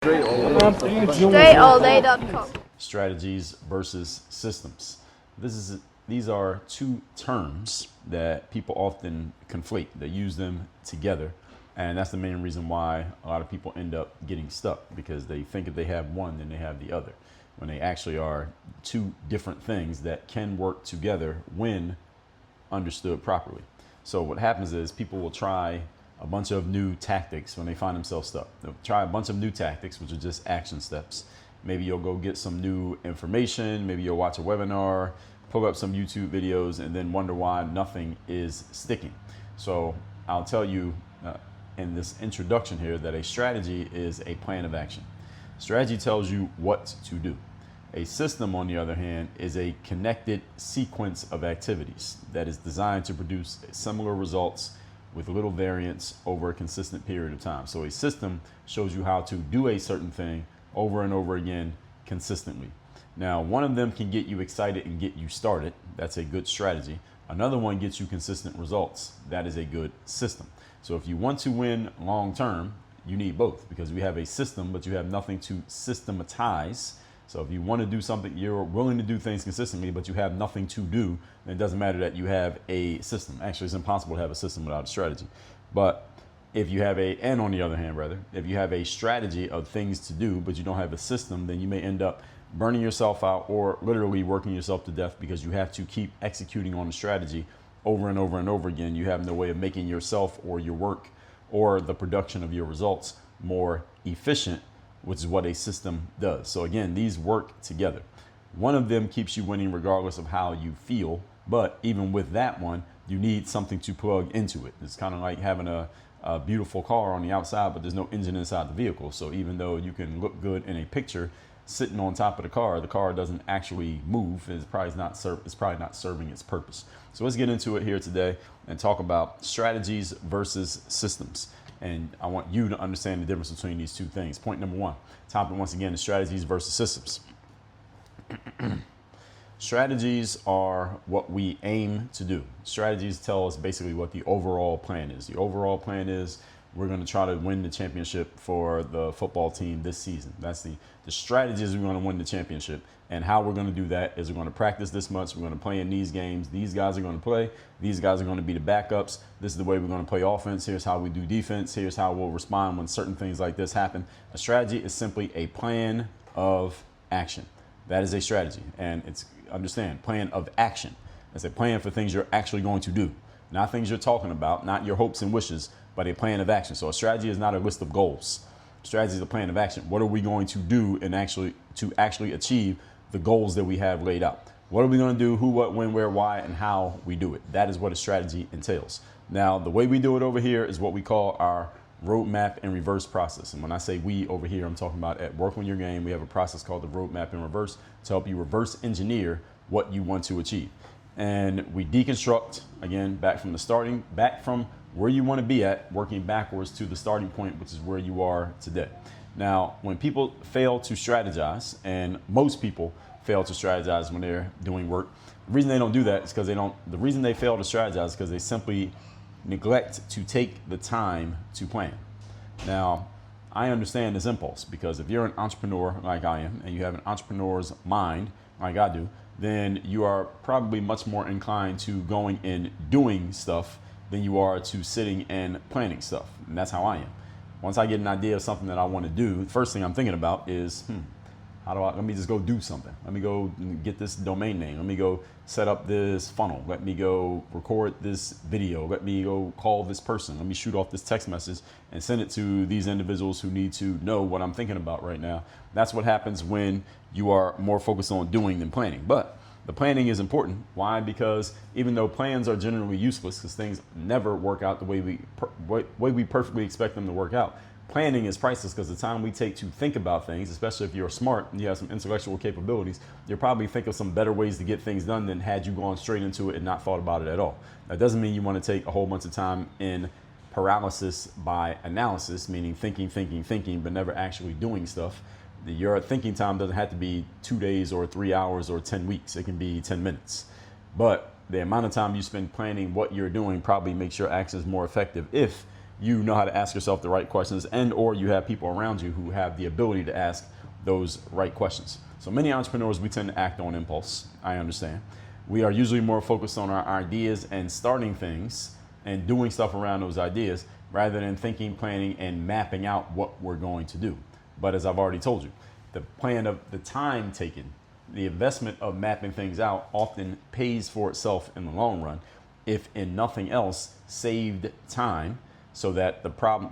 StraightallDay.com. Strategies versus systems. These are two terms that people often conflate. They use them together, and that's the main reason why a lot of people end up getting stuck, because they think if they have one, then they have the other, when they actually are two different things that can work together when understood properly. So what happens is people will try a bunch of new tactics when they find themselves stuck. They'll try a bunch of new tactics, which are just action steps. Maybe you'll go get some new information. Maybe you'll watch a webinar, pull up some YouTube videos, and then wonder why nothing is sticking. So I'll tell you in this introduction here that a strategy is a plan of action. Strategy tells you what to do. A system, on the other hand, is a connected sequence of activities that is designed to produce similar results with little variance over a consistent period of time. So a system shows you how to do a certain thing over and over again consistently. Now, one of them can get you excited and get you started. That's a good strategy. Another one gets you consistent results. That is a good system. So if you want to win long term, you need both, because we have a system, but you have nothing to systematize. So if you want to do something, you're willing to do things consistently, but you have nothing to do, then it doesn't matter that you have a system. Actually, it's impossible to have a system without a strategy. But if you have and on the other hand, if you have a strategy of things to do, but you don't have a system, then you may end up burning yourself out or literally working yourself to death, because you have to keep executing on the strategy over and over and over again. You have no way of making yourself or your work or the production of your results more efficient, which is what a system does. So again, these work together. One of them keeps you winning regardless of how you feel, but even with that one, you need something to plug into it. It's kind of like having a beautiful car on the outside, but there's no engine inside the vehicle. So even though you can look good in a picture sitting on top of the car doesn't actually move. It's probably not serving its purpose. So let's get into it here today and talk about strategies versus systems. And I want you to understand the difference between these two things. Point number one, topic once again is strategies versus systems. Strategies are what we aim to do. Strategies tell us basically what the overall plan is. The overall plan is we're going to try to win the championship for the football team this season. That's the strategy is we're going to win the championship. And how we're going to do that is we're going to practice this much. We're going to play in these games. These guys are going to play. These guys are going to be the backups. This is the way we're going to play offense. Here's how we do defense. Here's how we'll respond when certain things like this happen. A strategy is simply a plan of action. That is a strategy. And it's, understand, plan of action. It's a plan for things you're actually going to do. Not things you're talking about, not your hopes and wishes, but a plan of action. So a strategy is not a list of goals. Strategy is a plan of action. What are we going to do and actually achieve the goals that we have laid out? What are we going to do? Who, what, when, where, why, and how we do it. That is what a strategy entails. Now, the way we do it over here is what we call our roadmap and reverse process. And when I say we over here, I'm talking about at Work on Your Game. We have a process called the roadmap and reverse to help you reverse engineer what you want to achieve. And we deconstruct, again, back from where you want to be at, working backwards to the starting point, which is where you are today. Now, when people fail to strategize, and most people fail to strategize when they're doing work, the reason they don't do that is because the reason they fail to strategize is because they simply neglect to take the time to plan. Now, I understand this impulse, because if you're an entrepreneur like I am, and you have an entrepreneur's mind like I do, then you are probably much more inclined to going and doing stuff than you are to sitting and planning stuff. And that's how I am. Once I get an idea of something that I want to do, the first thing I'm thinking about is, let me just go do something. Let me go get this domain name. Let me go set up this funnel. Let me go record this video. Let me go call this person. Let me shoot off this text message and send it to these individuals who need to know what I'm thinking about right now. That's what happens when you are more focused on doing than planning. But the planning is important. Why? Because even though plans are generally useless, because things never work out the way we perfectly expect them to work out, planning is priceless, because the time we take to think about things, especially if you're smart and you have some intellectual capabilities, you'll probably think of some better ways to get things done than had you gone straight into it and not thought about it at all. That doesn't mean you want to take a whole bunch of time in paralysis by analysis, meaning thinking, but never actually doing stuff. Your thinking time doesn't have to be 2 days or 3 hours or 10 weeks. It can be 10 minutes. But the amount of time you spend planning what you're doing probably makes your actions more effective if you know how to ask yourself the right questions, and or you have people around you who have the ability to ask those right questions. So many entrepreneurs, we tend to act on impulse. I understand. We are usually more focused on our ideas and starting things and doing stuff around those ideas rather than thinking, planning, and mapping out what we're going to do. But as I've already told you, the plan of the time taken, the investment of mapping things out often pays for itself in the long run, if in nothing else, saved time, so that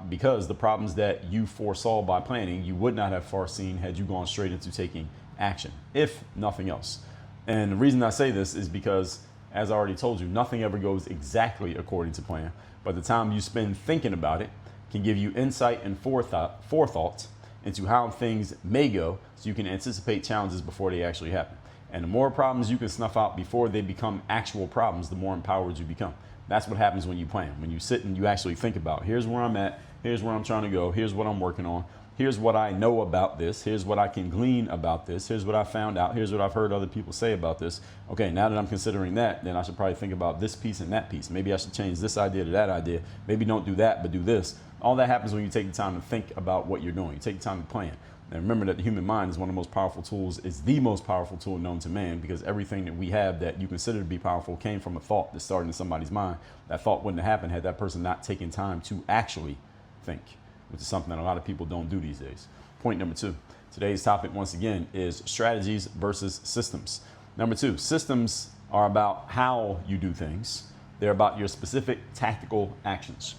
because the problems that you foresaw by planning, you would not have foreseen had you gone straight into taking action, if nothing else. And the reason I say this is because, as I already told you, nothing ever goes exactly according to plan, but the time you spend thinking about it can give you insight and forethought into how things may go, so you can anticipate challenges before they actually happen. And the more problems you can snuff out before they become actual problems, the more empowered you become. That's what happens when you plan. When you sit and you actually think about, here's where I'm at, here's where I'm trying to go, here's what I'm working on, here's what I know about this, here's what I can glean about this, here's what I found out, here's what I've heard other people say about this. Okay, now that I'm considering that, then I should probably think about this piece and that piece. Maybe I should change this idea to that idea. Maybe don't do that, but do this. All that happens when you take the time to think about what you're doing. You take the time to plan. And remember that the human mind is one of the most powerful tools, is the most powerful tool known to man, because everything that we have that you consider to be powerful came from a thought that started in somebody's mind. That thought wouldn't have happened had that person not taken time to actually think, which is something that a lot of people don't do these days. Point number 2. Today's topic, once again, is strategies versus systems. Number 2, systems are about how you do things. They're about your specific tactical actions.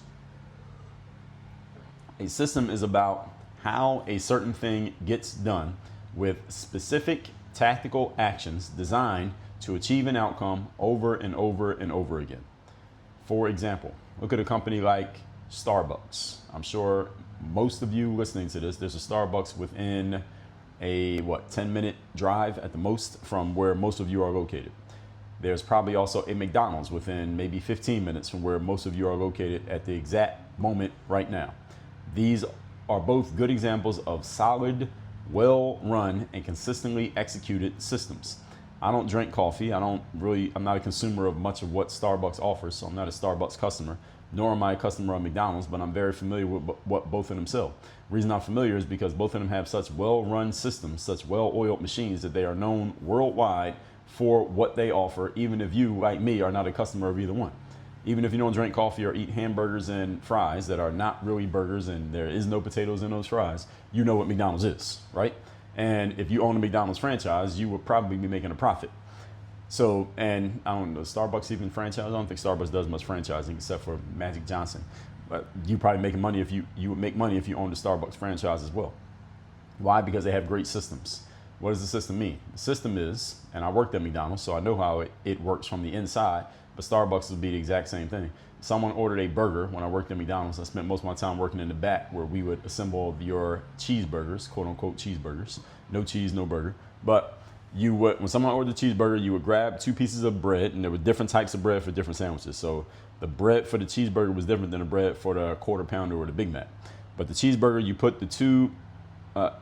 A system is about how a certain thing gets done with specific tactical actions designed to achieve an outcome over and over and over again. For example, look at a company like Starbucks. I'm sure most of you listening to this, there's a Starbucks within a 10-minute drive at the most from where most of you are located. There's probably also a McDonald's within maybe 15 minutes from where most of you are located at the exact moment right now. These are both good examples of solid, well-run, and consistently executed systems. I don't drink coffee. I'm not a consumer of much of what Starbucks offers, so I'm not a Starbucks customer, nor am I a customer of McDonald's, but I'm very familiar with what both of them sell. The reason I'm familiar is because both of them have such well-run systems, such well-oiled machines, that they are known worldwide for what they offer, even if you, like me, are not a customer of either one. Even if you don't drink coffee or eat hamburgers and fries that are not really burgers and there is no potatoes in those fries, you know what McDonald's is, right? And if you own a McDonald's franchise, you would probably be making a profit. So, and I don't know, Starbucks even franchise? I don't think Starbucks does much franchising except for Magic Johnson. But you probably making money if you would make money if you owned a Starbucks franchise as well. Why? Because they have great systems. What does the system mean? The system is, and I worked at McDonald's, so I know how it works from the inside. But Starbucks would be the exact same thing. Someone ordered a burger when I worked at McDonald's. I spent most of my time working in the back where we would assemble your cheeseburgers, quote unquote cheeseburgers. No cheese, no burger. But you would, when someone ordered a cheeseburger, you would grab 2 pieces of bread, and there were different types of bread for different sandwiches. So the bread for the cheeseburger was different than the bread for the quarter pounder or the Big Mac. But the cheeseburger, you put the 2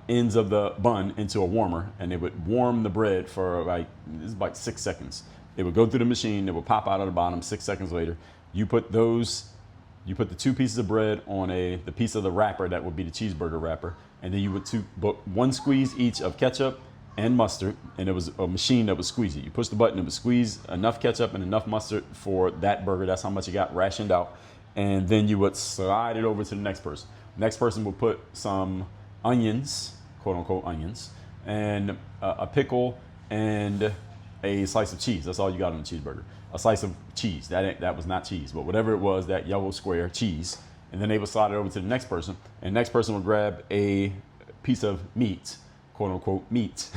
ends of the bun into a warmer, and it would warm the bread for like 6 seconds. It would go through the machine. It would pop out of the bottom. 6 seconds later, you put the 2 pieces of bread on the piece of the wrapper that would be the cheeseburger wrapper, and then you would put 1 squeeze each of ketchup and mustard, and it was a machine that would squeeze it. You push the button, it would squeeze enough ketchup and enough mustard for that burger. That's how much it got rationed out, and then you would slide it over to the next person. The next person would put some onions, quote unquote onions, and a pickle and a slice of cheese. That's all you got on the cheeseburger. A slice of cheese. That was not cheese, but whatever it was, that yellow square cheese. And then they would slide it over to the next person, and the next person would grab a piece of meat, quote unquote meat,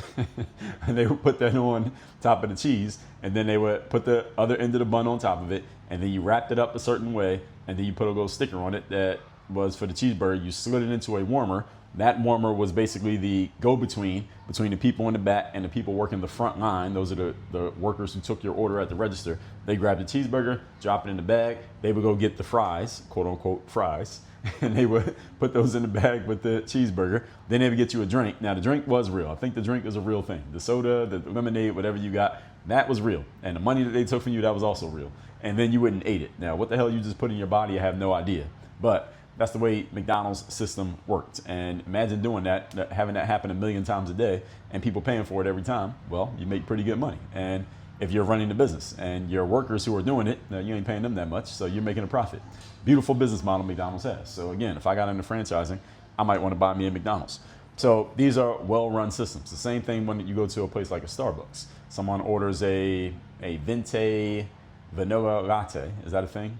and they would put that on top of the cheese, and then they would put the other end of the bun on top of it, and then you wrapped it up a certain way, and then you put a little sticker on it that was for the cheeseburger. You slid it into a warmer. That warmer was basically the go-between between the people in the back and the people working the front line. Those are the workers who took your order at the register. They grabbed the cheeseburger, drop it in the bag. They would go get the fries, quote unquote fries, and they would put those in the bag with the cheeseburger. Then they would get you a drink. Now, the drink was real. I think the drink is a real thing. The soda, the lemonade, whatever you got, that was real. And the money that they took from you, that was also real. And then you wouldn't eat it. Now, what the hell you just put in your body, I have no idea. But that's the way McDonald's system worked. And imagine doing that, having that happen 1,000,000 times a day and people paying for it every time. Well, you make pretty good money. And if you're running the business and your workers who are doing it, you ain't paying them that much, so you're making a profit. Beautiful business model McDonald's has. So again, if I got into franchising, I might want to buy me a McDonald's. So these are well-run systems. The same thing when you go to a place like a Starbucks. Someone orders a venti vanilla latte. Is that a thing?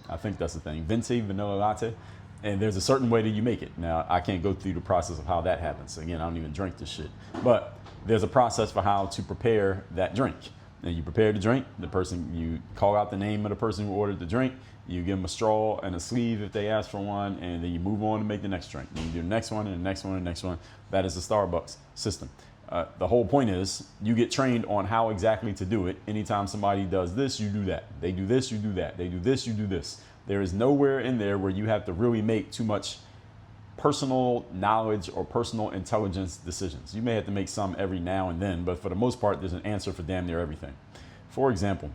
I think that's the thing. Venti vanilla latte. And there's a certain way that you make it. Now, I can't go through the process of how that happens. Again, I don't even drink this shit. But there's a process for how to prepare that drink. And you prepare the drink, you call out the name of the person who ordered the drink, you give them a straw and a sleeve if they ask for one, and then you move on to make the next drink. Then you do the next one and the next one and the next one. That is the Starbucks system. The whole point is you get trained on how exactly to do it. Anytime somebody does this, you do that. They do this, you do that. They do this, you do this. There is nowhere in there where you have to really make too much personal knowledge or personal intelligence decisions. You may have to make some every now and then, but for the most part, there's an answer for damn near everything. For example,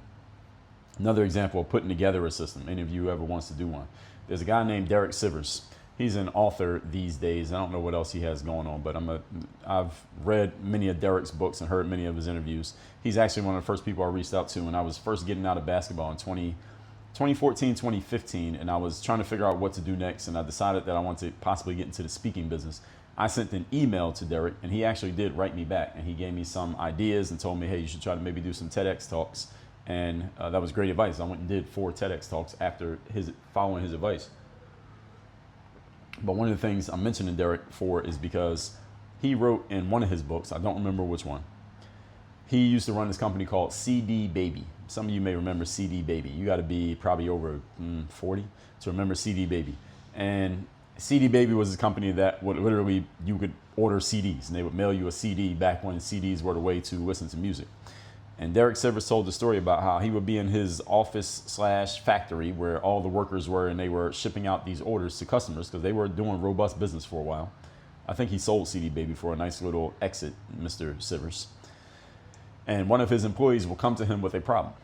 another example of putting together a system. Any of you ever wants to do one? There's a guy named Derek Sivers. He's an author these days. I don't know what else he has going on, but I've read many of Derek's books and heard many of his interviews. He's actually one of the first people I reached out to when I was first getting out of basketball in 2014, 2015, and I was trying to figure out what to do next, and I decided that I wanted to possibly get into the speaking business. I sent an email to Derek, and he actually did write me back, and he gave me some ideas and told me, hey, you should try to maybe do some TEDx talks, and that was great advice. I went and did 4 TEDx talks after following his advice. But one of the things I'm mentioning Derek for is because he wrote in one of his books, I don't remember which one, he used to run this company called CD Baby. Some of you may remember CD Baby. You got to be probably over 40 to remember CD Baby. And CD Baby was a company that would literally, you could order CDs and they would mail you a CD back when CDs were the way to listen to music. And Derek Sivers told the story about how he would be in his office/factory where all the workers were, and they were shipping out these orders to customers because they were doing robust business for a while. I think he sold CD Baby for a nice little exit, Mr. Sivers. And one of his employees will come to him with a problem.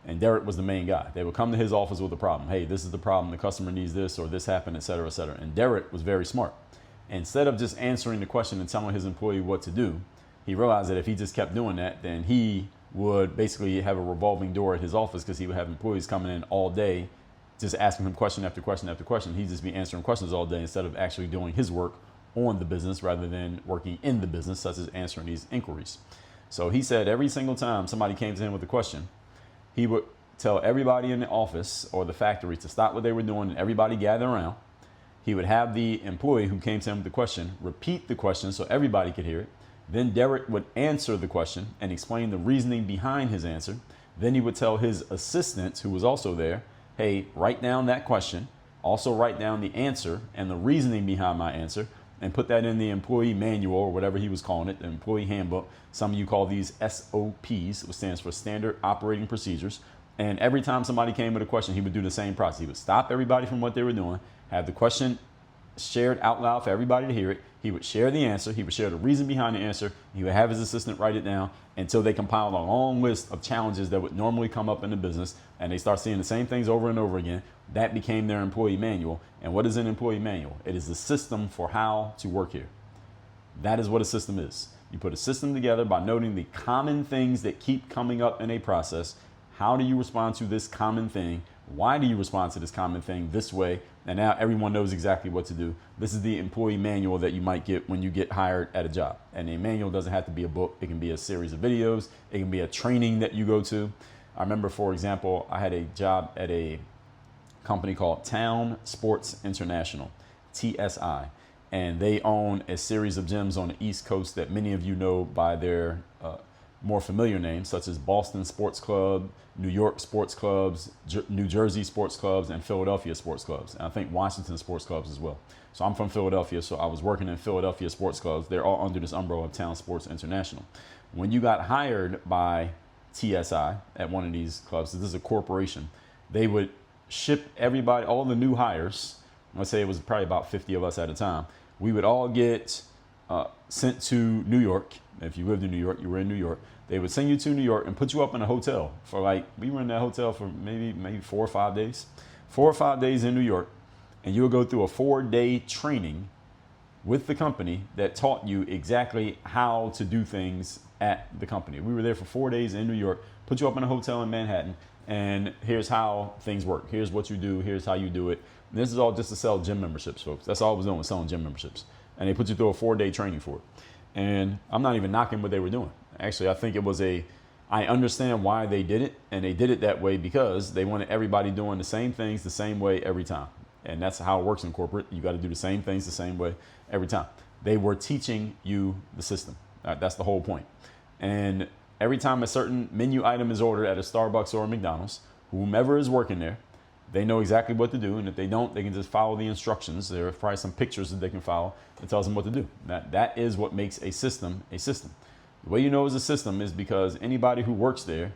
And Derek was the main guy. They would come to his office with a problem. Hey, this is the problem. The customer needs this, or this happened, et cetera, et cetera. And Derek was very smart. Instead of just answering the question and telling his employee what to do, he realized that if he just kept doing that, then he would basically have a revolving door at his office because he would have employees coming in all day just asking him question after question after question. He'd just be answering questions all day instead of actually doing his work on the business rather than working in the business, such as answering these inquiries. So he said every single time somebody came to him with a question, he would tell everybody in the office or the factory to stop what they were doing and everybody gather around. He would have the employee who came to him with the question repeat the question so everybody could hear it. Then Derek would answer the question and explain the reasoning behind his answer. Then he would tell his assistant, who was also there, hey, write down that question. Also write down the answer and the reasoning behind my answer and put that in the employee manual or whatever he was calling it, the employee handbook. Some of you call these SOPs, which stands for Standard Operating Procedures. And every time somebody came with a question, he would do the same process. He would stop everybody from what they were doing, have the question shared out loud for everybody to hear it. He would share the answer. He would share the reason behind the answer. He would have his assistant write it down until they compiled a long list of challenges that would normally come up in the business, and they start seeing the same things over and over again. That became their employee manual. And what is an employee manual? It is the system for how to work here. That is what a system is. You put a system together by noting the common things that keep coming up in a process. How do you respond to this common thing? Why do you respond to this common thing this way? And now everyone knows exactly what to do. This is the employee manual that you might get when you get hired at a job. And a manual doesn't have to be a book. It can be a series of videos. It can be a training that you go to. I remember, for example, I had a job at a company called Town Sports International, TSI. And they own a series of gyms on the East Coast that many of you know by their more familiar names, such as Boston Sports Club, New York Sports Clubs, New Jersey Sports Clubs, and Philadelphia Sports Clubs. And I think Washington Sports Clubs as well. So I'm from Philadelphia, so I was working in Philadelphia Sports Clubs. They're all under this umbrella of Town Sports International. When you got hired by TSI at one of these clubs, this is a corporation, they would ship everybody, all the new hires, let's say it was probably about 50 of us at a time, we would all get sent to New York. If you lived in New York, you were in New York. They would send you to New York and put you up in a hotel for we were in that hotel for maybe 4 or 5 days. 4 or 5 days in New York. and you'll go through a 4-day training with the company that taught you exactly how to do things at the company. We were there for 4 days in New York, put you up in a hotel in Manhattan, and here's how things work. Here's what you do. Here's how you do it. And this is all just to sell gym memberships, folks. That's all I was doing, was selling gym memberships. And they put you through a 4-day training for it. And I'm not even knocking what they were doing. Actually, I think it was I understand why they did it. And they did it that way because they wanted everybody doing the same things the same way every time. And that's how it works in corporate. You got to do the same things the same way every time. They were teaching you the system. That's the whole point. And every time a certain menu item is ordered at a Starbucks or a McDonald's, whomever is working there, they know exactly what to do. And if they don't, they can just follow the instructions. There are probably some pictures that they can follow that tells them what to do. That is what makes a system a system. The way you know it's a system is because anybody who works there,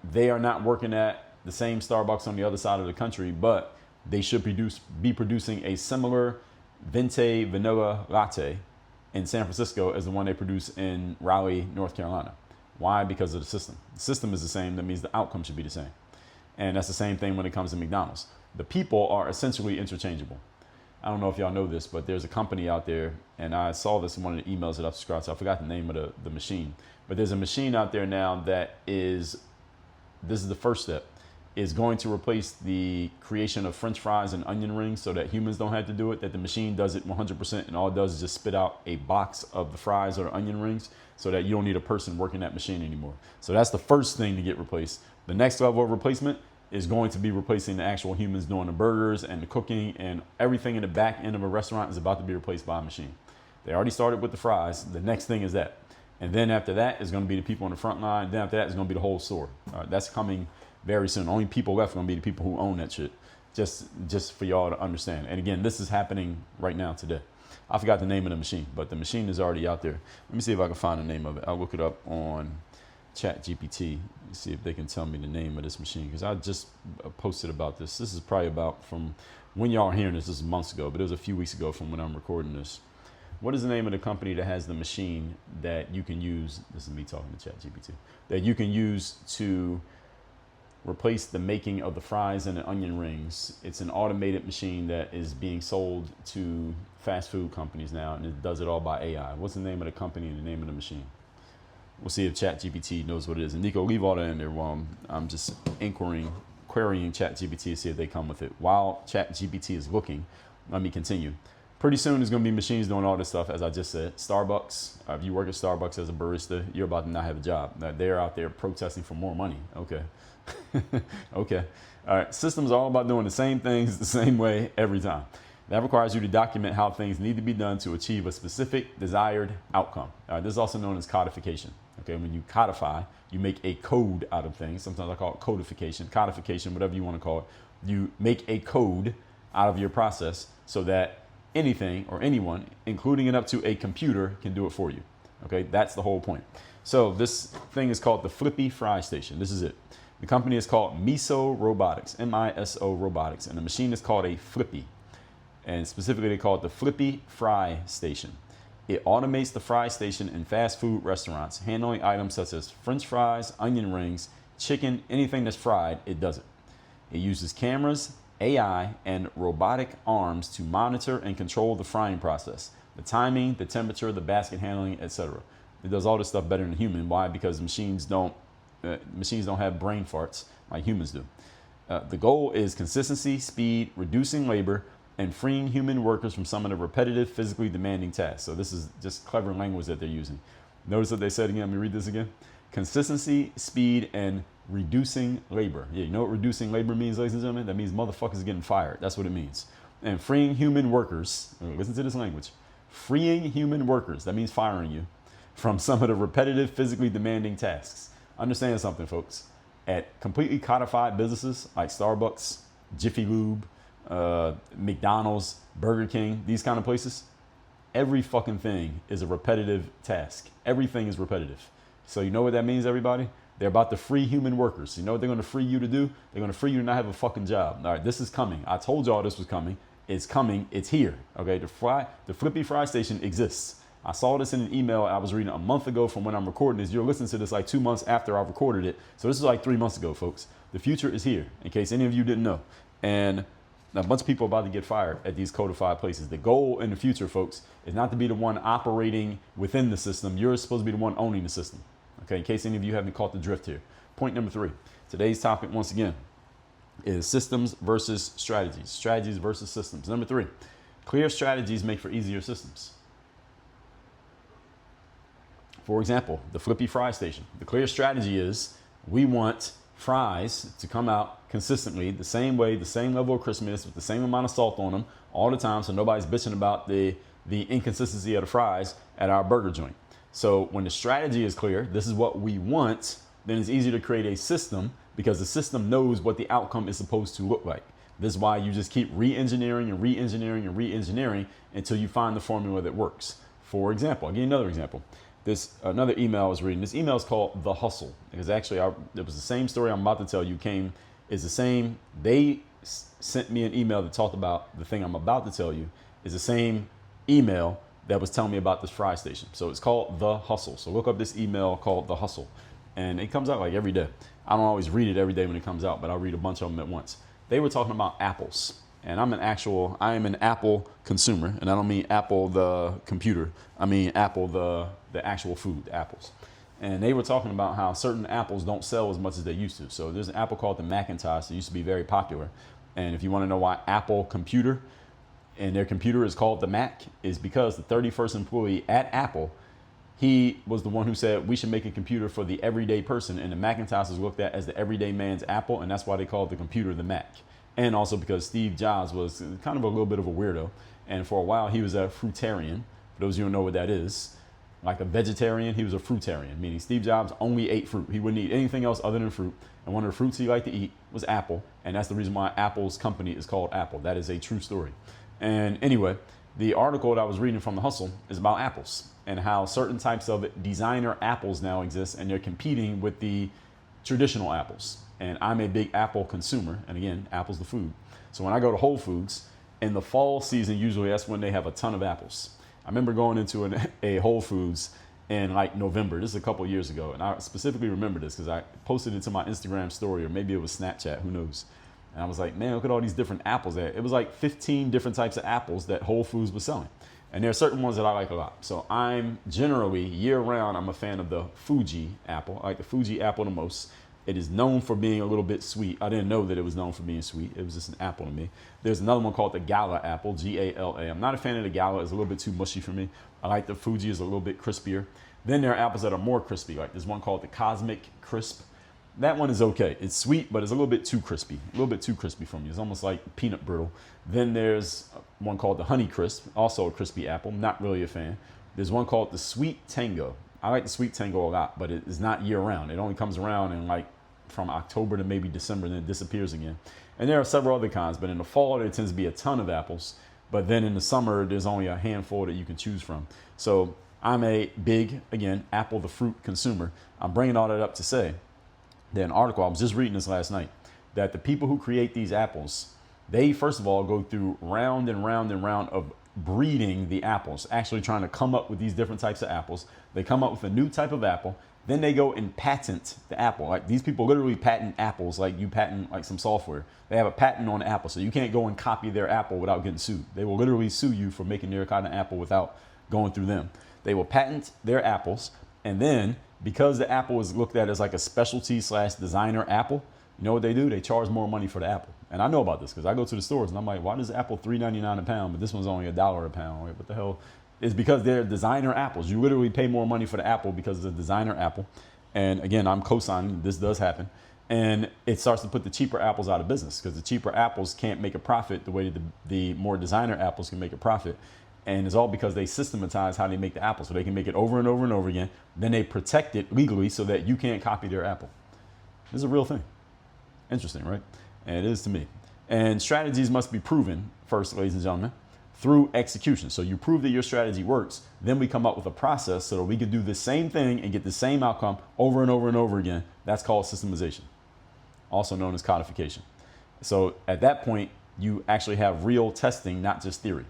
they are not working at the same Starbucks on the other side of the country, but they should be producing a similar venti vanilla latte in San Francisco as the one they produce in Raleigh, North Carolina. Why? Because of the system. The system is the same. That means the outcome should be the same. And that's the same thing when it comes to McDonald's. The people are essentially interchangeable. I don't know if y'all know this, but there's a company out there, and I saw this in one of the emails that I've subscribed to. I forgot the name of the machine. But there's a machine out there now that this is the first step, is going to replace the creation of French fries and onion rings so that humans don't have to do it, that the machine does it 100%, and all it does is just spit out a box of the fries or onion rings so that you don't need a person working that machine anymore. So that's the first thing to get replaced. The next level of replacement is going to be replacing the actual humans doing the burgers and the cooking, and everything in the back end of a restaurant is about to be replaced by a machine. They already started with the fries. The next thing is that. And then after that is going to be the people on the front line. Then after that is going to be the whole store. That's coming very soon. Only people left are going to be the people who own that shit. Just for y'all to understand. And again, this is happening right now today. I forgot the name of the machine, but the machine is already out there. Let me see if I can find the name of it. I'll look it up on DreGPT. See if they can tell me the name of this machine, because I just posted about this. This is probably about from when y'all are hearing this. This is months ago, but it was a few weeks ago from when I'm recording this. What is the name of the company that has the machine that you can use? This is me talking to DreGPT. That you can use to replace the making of the fries and the onion rings. It's an automated machine that is being sold to fast food companies now, and it does it all by AI. What's the name of the company and the name of the machine? We'll see if DreGPT knows what it is. And Nico, leave all that in there while I'm just querying DreGPT to see if they come with it. While DreGPT is looking, let me continue. Pretty soon there's going to be machines doing all this stuff, as I just said. Starbucks, if you work at Starbucks as a barista, you're about to not have a job. They're out there protesting for more money. Okay. Okay. All right. Systems are all about doing the same things the same way every time. That requires you to document how things need to be done to achieve a specific desired outcome. This is also known as codification. Okay, when you codify, you make a code out of things. Sometimes I call it codification, whatever you want to call it. You make a code out of your process so that anything or anyone, including it up to a computer, can do it for you. Okay, that's the whole point. So this thing is called the Flippy Fry Station. This is it. The company is called MISO Robotics, M-I-S-O Robotics, and the machine is called a Flippy. And specifically they call it the Flippy Fry Station. It automates the fry station in fast food restaurants, handling items such as French fries, onion rings, chicken, anything that's fried, it does it. It uses cameras, AI, and robotic arms to monitor and control the frying process, the timing, the temperature, the basket handling, etc. It does all this stuff better than a human. Why? Because machines don't have brain farts like humans do. The goal is consistency, speed, reducing labor, and freeing human workers from some of the repetitive, physically demanding tasks. So this is just clever language that they're using. Notice what they said again. Let me read this again. Consistency, speed, and reducing labor. Yeah, you know what reducing labor means, ladies and gentlemen? That means motherfuckers getting fired. That's what it means. And freeing human workers, listen to this language, freeing human workers, that means firing you, from some of the repetitive, physically demanding tasks. Understand something, folks. At completely codified businesses like Starbucks, Jiffy Lube, McDonald's, Burger King, these kind of places, every fucking thing is a repetitive task. Everything is repetitive. So you know what that means, everybody? They're about to free human workers. You know what they're going to free you to do? They're going to free you to not have a fucking job. All right, this is coming. I told y'all this was coming. It's coming. It's here. Okay, the Flippy Fry Station exists. I saw this in an email I was reading a month ago from when I'm recording this. You're listening to this like 2 months after I've recorded it. So this is like 3 months ago, folks. The future is here, in case any of you didn't know. And Now, a bunch of people are about to get fired at these codified places. The goal in the future, folks, is not to be the one operating within the system. You're supposed to be the one owning the system. Okay, in case any of you haven't caught the drift here. Point number 3. Today's topic, once again, is systems versus strategies. Strategies versus systems. Number 3, clear strategies make for easier systems. For example, the Flippy Fry Station. The clear strategy is we want fries to come out consistently, the same way, the same level of crispiness, with the same amount of salt on them all the time, so nobody's bitching about the inconsistency of the fries at our burger joint. So when the strategy is clear, this is what we want, then it's easier to create a system because the system knows what the outcome is supposed to look like. This is why you just keep re-engineering and re-engineering and re-engineering until you find the formula that works. For example, I'll give you another example. Another email I was reading. This email is called The Hustle, because actually it was the same story I'm about to tell you is the same. They sent me an email that talked about the thing I'm about to tell you is the same email that was telling me about this fry station. So it's called The Hustle. So look up this email called The Hustle, and it comes out like every day. I don't always read it every day when it comes out, but I'll read a bunch of them at once. They were talking about apples. And I am an Apple consumer, and I don't mean Apple the computer. I mean Apple the actual food, apples. And they were talking about how certain apples don't sell as much as they used to. So there's an apple called the Macintosh that used to be very popular. And if you want to know why Apple computer and their computer is called the Mac, is because the 31st employee at Apple, he was the one who said we should make a computer for the everyday person, and the Macintosh is looked at as the everyday man's Apple, and that's why they called the computer the Mac. And also because Steve Jobs was kind of a little bit of a weirdo. And for a while, he was a fruitarian. For those of you who don't know what that is, like a vegetarian, he was a fruitarian, meaning Steve Jobs only ate fruit. He wouldn't eat anything else other than fruit. And one of the fruits he liked to eat was apple. And that's the reason why Apple's company is called Apple. That is a true story. And anyway, the article that I was reading from The Hustle is about apples and how certain types of designer apples now exist, and they're competing with the traditional apples. And I'm a big Apple consumer. And again, apple's the food. So when I go to Whole Foods in the fall season, usually that's when they have a ton of apples. I remember going into a Whole Foods in like November. This is a couple of years ago. And I specifically remember this because I posted it to my Instagram story, or maybe it was Snapchat, who knows. And I was like, man, look at all these different apples there. It was like 15 different types of apples that Whole Foods was selling. And there are certain ones that I like a lot. So I'm generally year round, I'm a fan of the Fuji apple. I like the Fuji apple the most. It is known for being a little bit sweet. I didn't know that it was known for being sweet. It was just an apple to me. There's another one called the Gala apple, Gala. I'm not a fan of the Gala. It's a little bit too mushy for me. I like the Fuji. Is a little bit crispier. Then there are apples that are more crispy. Like there's one called the Cosmic Crisp. That one is okay. It's sweet, but it's a little bit too crispy. A little bit too crispy for me. It's almost like peanut brittle. Then there's one called the Honey Crisp, also a crispy apple. Not really a fan. There's one called the Sweet Tango. I like the Sweet Tango a lot, but it is not year round. It only comes around in like from October to maybe December, then it disappears again. And there are several other kinds, but in the fall, there tends to be a ton of apples. But then in the summer, there's only a handful that you can choose from. So I'm a big, again, apple the fruit consumer. I'm bringing all that up to say that an article, I was just reading this last night, that the people who create these apples, they first of all go through round and round and round of breeding the apples, actually trying to come up with these different types of apples. They come up with a new type of apple. Then they go and patent the apple. Like these people literally patent apples like you patent like some software. They have a patent on the apple, so you can't go and copy their apple without getting sued. They will literally sue you for making their kind of apple without going through them. They will patent their apples, and then because the apple is looked at as like a specialty / designer apple, you know what they do? They charge more money for the apple. And I know about this because I go to the stores and I'm like, why does the apple $3.99 a pound, but this one's only $1 a pound? Like, what the hell? It's because they're designer apples. You literally pay more money for the apple because it's a designer apple. And again, I'm co-signing, this does happen. And it starts to put the cheaper apples out of business because the cheaper apples can't make a profit the way that the more designer apples can make a profit. And it's all because they systematize how they make the apple. So they can make it over and over and over again. Then they protect it legally so that you can't copy their apple. This is a real thing. Interesting, right? And it is to me. And strategies must be proven first, ladies and gentlemen, through execution. So you prove that your strategy works, then we come up with a process so that we can do the same thing and get the same outcome over and over and over again. That's called systemization, also known as codification. So at that point, you actually have real testing, not just theory.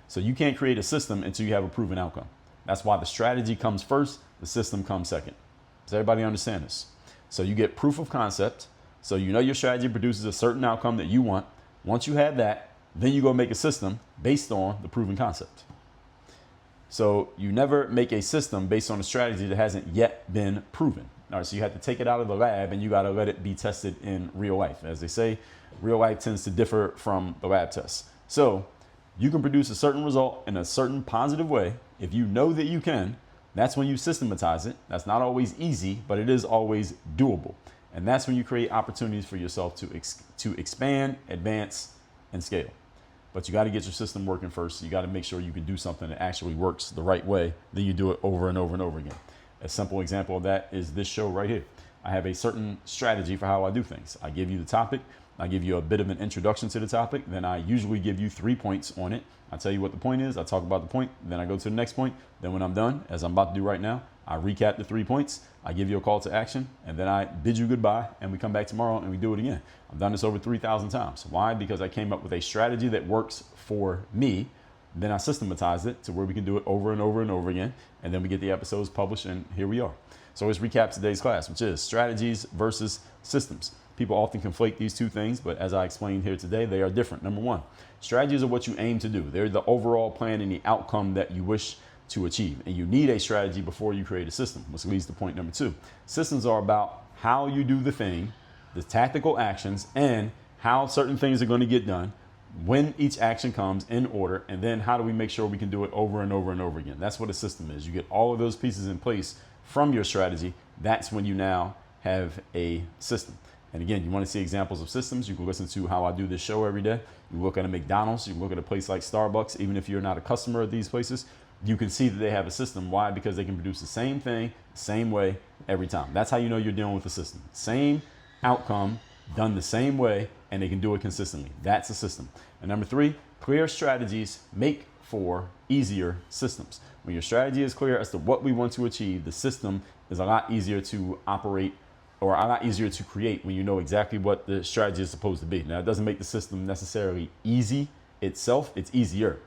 So you can't create a system until you have a proven outcome. That's why the strategy comes first, the system comes second. Does everybody understand this? So you get proof of concept. So you know your strategy produces a certain outcome that you want. Once you have that, then you go make a system based on the proven concept. So you never make a system based on a strategy that hasn't yet been proven. All right, so you have to take it out of the lab and you got to let it be tested in real life. As they say, real life tends to differ from the lab tests. So you can produce a certain result in a certain positive way. If you know that you can, that's when you systematize it. That's not always easy, but it is always doable. And that's when you create opportunities for yourself to expand, advance, and scale. But you got to get your system working first. You got to make sure you can do something that actually works the right way. Then you do it over and over and over again. A simple example of that is this show right here. I have a certain strategy for how I do things. I give you the topic. I give you a bit of an introduction to the topic. Then I usually give you 3 points on it. I tell you what the point is. I talk about the point. Then I go to the next point. Then when I'm done, as I'm about to do right now, I recap the 3 points. I give you a call to action. And then I bid you goodbye. And we come back tomorrow and we do it again. I've done this over 3,000 times. Why? Because I came up with a strategy that works for me. Then I systematized it to where we can do it over and over and over again. And then we get the episodes published and here we are. So let's recap today's class, which is strategies versus systems. People often conflate these two things, but as I explained here today, they are different. Number one, strategies are what you aim to do. They're the overall plan and the outcome that you wish to achieve. And you need a strategy before you create a system, which leads to point number two. Systems are about how you do the thing, the tactical actions, and how certain things are going to get done, when each action comes in order, and then how do we make sure we can do it over and over and over again. That's what a system is. You get all of those pieces in place from your strategy. That's when you now have a system. And again, you want to see examples of systems, you can listen to how I do this show every day. You look at a McDonald's, you can look at a place like Starbucks. Even if you're not a customer of these places, you can see that they have a system. Why? Because they can produce the same thing, same way every time. That's how you know you're dealing with a system. Same outcome, done the same way, and they can do it consistently. That's a system. And number three, clear strategies make for easier systems. When your strategy is clear as to what we want to achieve, the system is a lot easier to operate or a lot easier to create when you know exactly what the strategy is supposed to be. Now, it doesn't make the system necessarily easy itself, it's easier.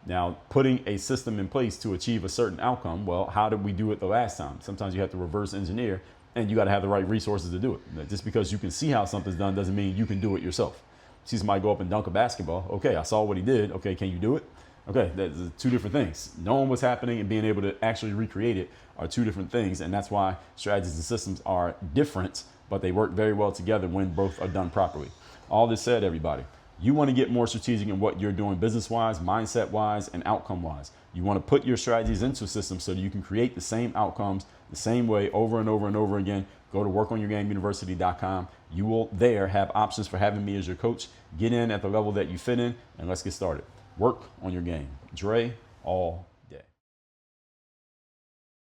Now, putting a system in place to achieve a certain outcome, well, how did we do it the last time? Sometimes you have to reverse engineer and you got to have the right resources to do it. Just because you can see how something's done doesn't mean you can do it yourself. See somebody go up and dunk a basketball. Okay, I saw what he did. Okay, can you do it? Okay, that's two different things. Knowing what's happening and being able to actually recreate it are two different things. And that's why strategies and systems are different, but they work very well together when both are done properly. All this said, everybody, you want to get more strategic in what you're doing business-wise, mindset-wise, and outcome-wise. You want to put your strategies into systems so that you can create the same outcomes the same way over and over and over again. Go to workonyourgameuniversity.com. You will there have options for having me as your coach. Get in at the level that you fit in, and let's get started. Work on your game. Dre, all